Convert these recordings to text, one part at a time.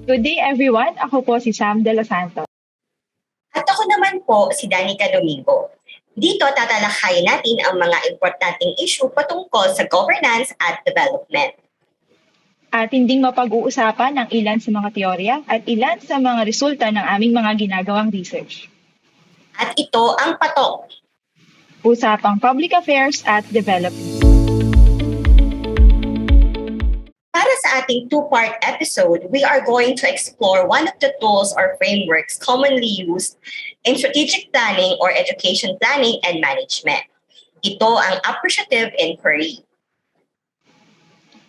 Good day everyone, ako po si Sam De Los Santos. At ako naman po si Danica Domingo. Dito tatalakayin natin ang mga importanteng issue patungkol sa governance at development. At hindi mapag-uusapan ang ilan sa mga teorya at ilan sa mga resulta ng aming mga ginagawang research. At ito ang patok. Usapang Public Affairs at Development. Para sa ating two-part episode, we are going to explore one of the tools or frameworks commonly used in strategic planning or education planning and management. Ito ang Appreciative Inquiry.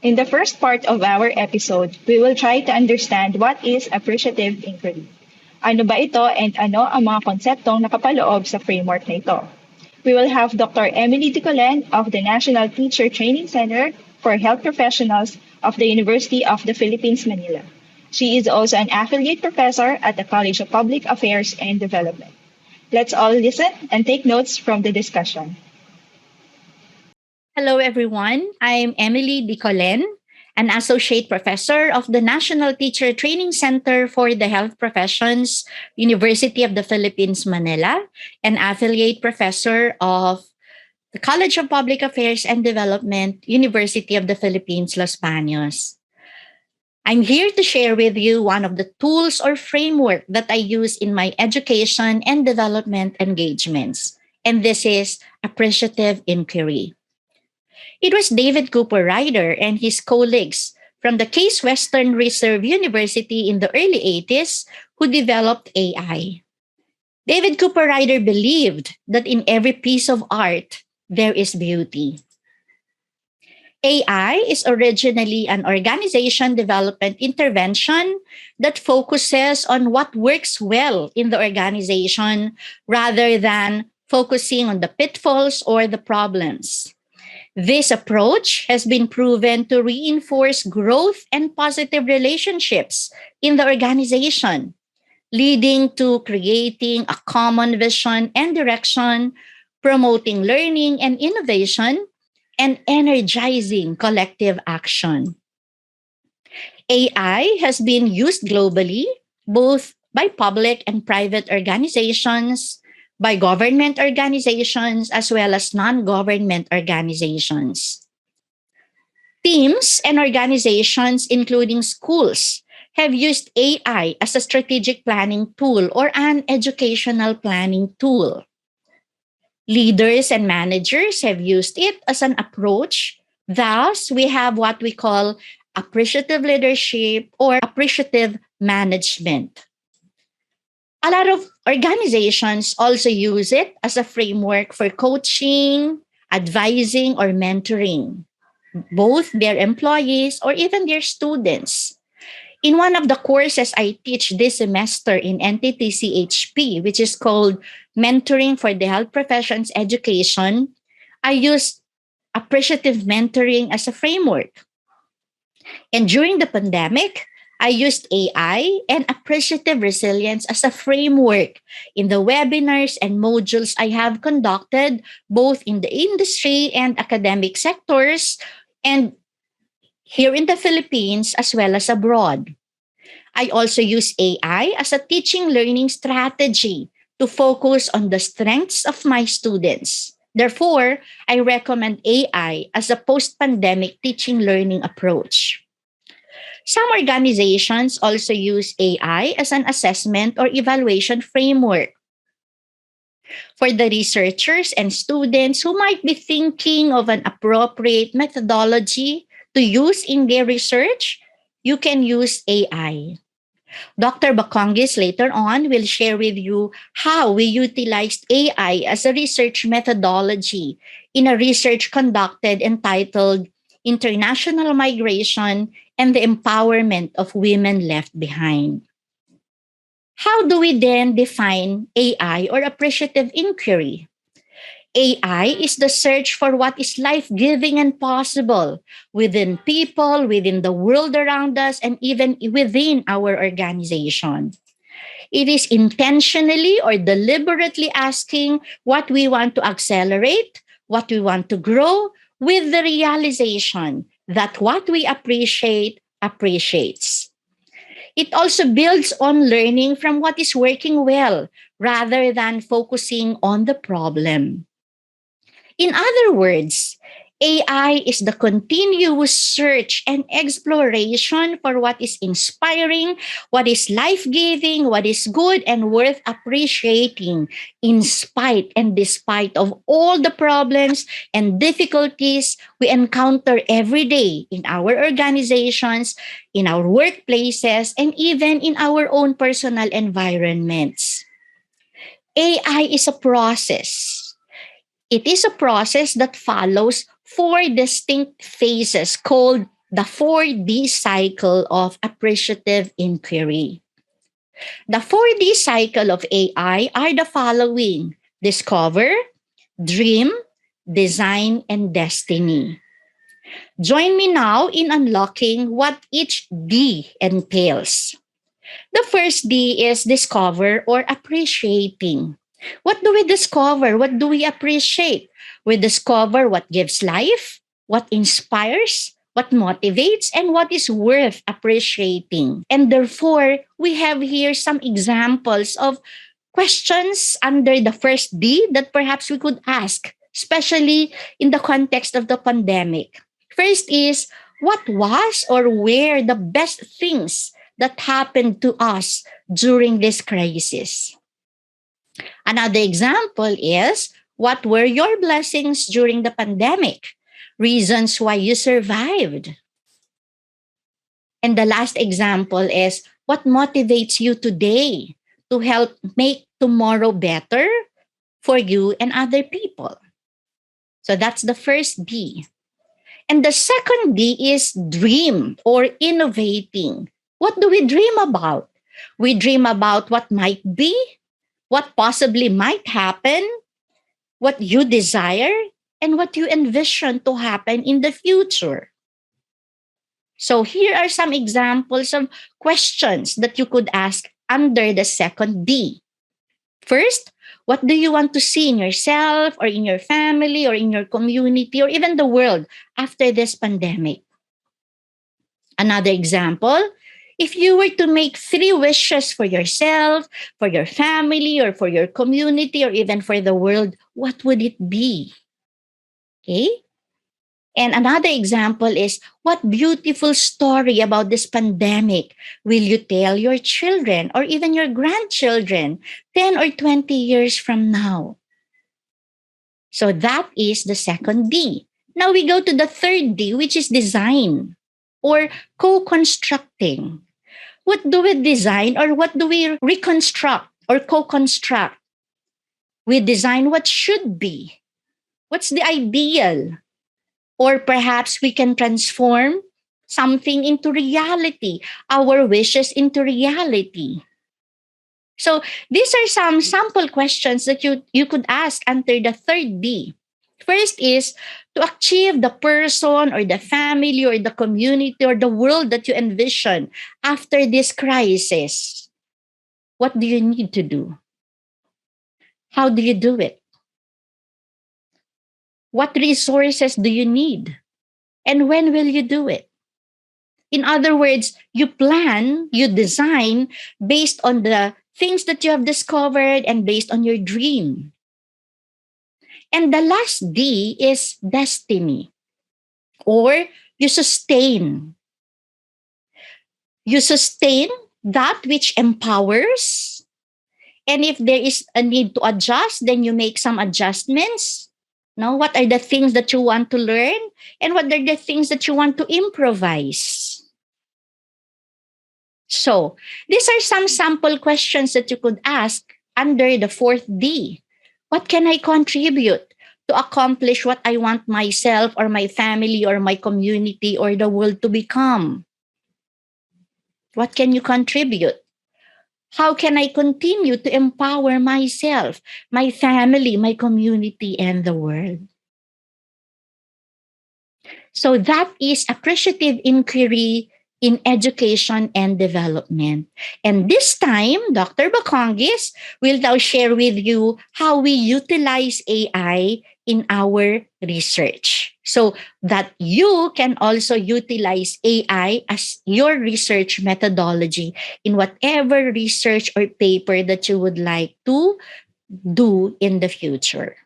In the first part of our episode, we will try to understand what is Appreciative Inquiry. Ano ba ito and ano ang mga konseptong nakapaloob sa framework na ito? We will have Dr. Emely Dicolen of the National Teacher Training Center for Health Professionals of the University of the Philippines, Manila. She is also an affiliate professor at the College of Public Affairs and Development. Let's all listen and take notes from the discussion. Hello, everyone. I'm Emely Dicolen, an associate professor of the National Teacher Training Center for the Health Professions, University of the Philippines, Manila, and affiliate professor of the College of Public Affairs and Development, University of the Philippines, Los Baños. I'm here to share with you one of the tools or framework that I use in my education and development engagements, and this is Appreciative Inquiry. It was David Cooper Ryder and his colleagues from the Case Western Reserve University in the early 80s who developed AI. David Cooper Ryder believed that in every piece of art, there is beauty. AI is originally an organization development intervention that focuses on what works well in the organization rather than focusing on the pitfalls or the problems. This approach has been proven to reinforce growth and positive relationships in the organization, leading to creating a common vision and direction, promoting learning and innovation, and energizing collective action. AI has been used globally, both by public and private organizations, by government organizations, as well as non-government organizations. Teams and organizations, including schools, have used AI as a strategic planning tool or an educational planning tool. Leaders and managers have used it as an approach. Thus, we have what we call appreciative leadership or appreciative management. A lot of organizations also use it as a framework for coaching, advising, or mentoring both their employees or even their students. In one of the courses I teach this semester in NTTCHP, which is called Mentoring for the Health Professions Education, I use appreciative mentoring as a framework. And during the pandemic, I used AI and appreciative resilience as a framework in the webinars and modules I have conducted both in the industry and academic sectors and here in the Philippines as well as abroad. I also use AI as a teaching learning strategy to focus on the strengths of my students. Therefore, I recommend AI as a post-pandemic teaching learning approach. Some organizations also use AI as an assessment or evaluation framework. For the researchers and students who might be thinking of an appropriate methodology to use in their research, you can use AI. Dr. Bacongis later on will share with you how we utilized AI as a research methodology in a research conducted entitled International Migration and the Empowerment of Women Left Behind. How do we then define AI or appreciative inquiry? AI is the search for what is life-giving and possible within people, within the world around us, and even within our organization. It is intentionally or deliberately asking what we want to accelerate, what we want to grow, with the realization that what we appreciate appreciates. It also builds on learning from what is working well rather than focusing on the problem. In other words, AI is the continuous search and exploration for what is inspiring, what is life giving, what is good and worth appreciating, in spite and despite of all the problems and difficulties we encounter every day in our organizations, in our workplaces, and even in our own personal environments. AI is a process. It is a process that follows four distinct phases called the 4D cycle of appreciative inquiry. The 4D cycle of AI are the following: discover, dream, design, and destiny. Join me now in unlocking what each D entails. The first D is discover or appreciating. What do we discover? What do we appreciate? We discover what gives life, what inspires, what motivates, and what is worth appreciating. And therefore, we have here some examples of questions under the first D that perhaps we could ask, especially in the context of the pandemic. First is, what was or were the best things that happened to us during this crisis? Another example is, what were your blessings during the pandemic? Reasons why you survived. And the last example is, what motivates you today to help make tomorrow better for you and other people? So that's the first D. And the second D is dream or innovating. What do we dream about? We dream about what might be, what possibly might happen, what you desire, and what you envision to happen in the future. So here are some examples of questions that you could ask under the second D. First, what do you want to see in yourself or in your family or in your community or even the world after this pandemic? Another example, if you were to make 3 wishes for yourself, for your family, or for your community, or even for the world, what would it be? Okay? And another example is, what beautiful story about this pandemic will you tell your children or even your grandchildren 10 or 20 years from now? So that is the second D. Now we go to the third D, which is design or co-constructing. What do we design or what do we reconstruct or co-construct? We design what should be. What's the ideal? Or perhaps we can transform something into reality, our wishes into reality. So these are some sample questions that you could ask under the third D. First is to achieve the person or the family or the community or the world that you envision after this crisis. What do you need to do? How do you do it? What resources do you need? And when will you do it? In other words, you plan, you design based on the things that you have discovered and based on your dream. And the last D is destiny, or you sustain. You sustain that which empowers. And if there is a need to adjust, then you make some adjustments. Now, what are the things that you want to learn? And what are the things that you want to improvise? So, these are some sample questions that you could ask under the fourth D. What can I contribute to accomplish what I want myself or my family or my community or the world to become? What can you contribute? How can I continue to empower myself, my family, my community, and the world? So that is appreciative inquiry in education and development. And this time, Dr. Bacongis will now share with you how we utilize AI in our research. so that you can also utilize AI as your research methodology in whatever research or paper that you would like to do in the future.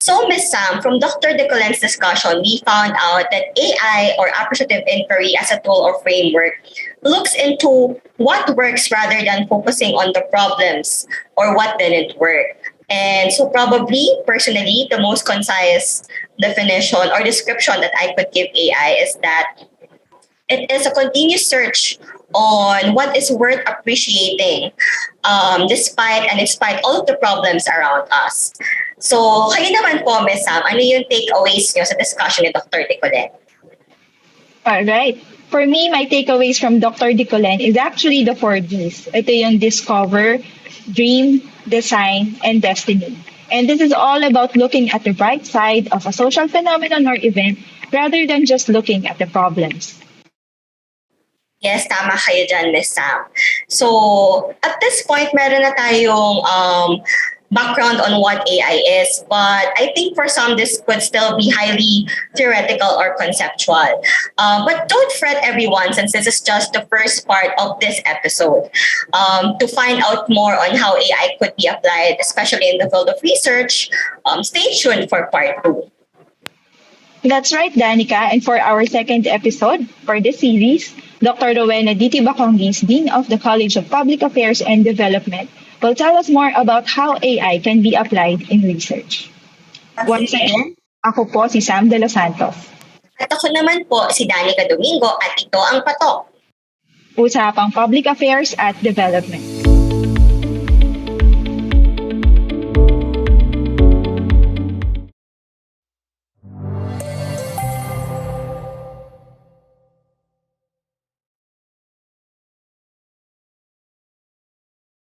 So, Ms. Sam, from Dr. Dicolen's discussion, we found out that AI or appreciative inquiry as a tool or framework looks into what works rather than focusing on the problems or what didn't work. And so probably, personally, the most concise definition or description that I could give AI is that it is a continuous search on what is worth appreciating despite and despite all of the problems around us. So, kayo naman po, Ms. Sam, ano yung takeaways nyo sa discussion ni Dr. Dicolen? All right. For me, my takeaways from Dr. Dicolen is actually the 4Ds. Ito yung discover, dream, design, and destiny. And this is all about looking at the bright side of a social phenomenon or event rather than just looking at the problems. Yes, tama kayo dyan, Ms. Sam. So, at this point, meron na tayong background on what AI is, but I think for some, this could still be highly theoretical or conceptual. But don't fret, everyone, since this is just the first part of this episode. To find out more on how AI could be applied, especially in the field of research, stay tuned for part 2. That's right, Danica. And for our second episode for this series, Dr. Rowena Dicolen, Dean of the College of Public Affairs and Development, will tell us more about how AI can be applied in research. Once again, ako po si Sam De Los Santos. At ako naman po si Danica Domingo at ito ang Patok. Usapang Public Affairs at Development.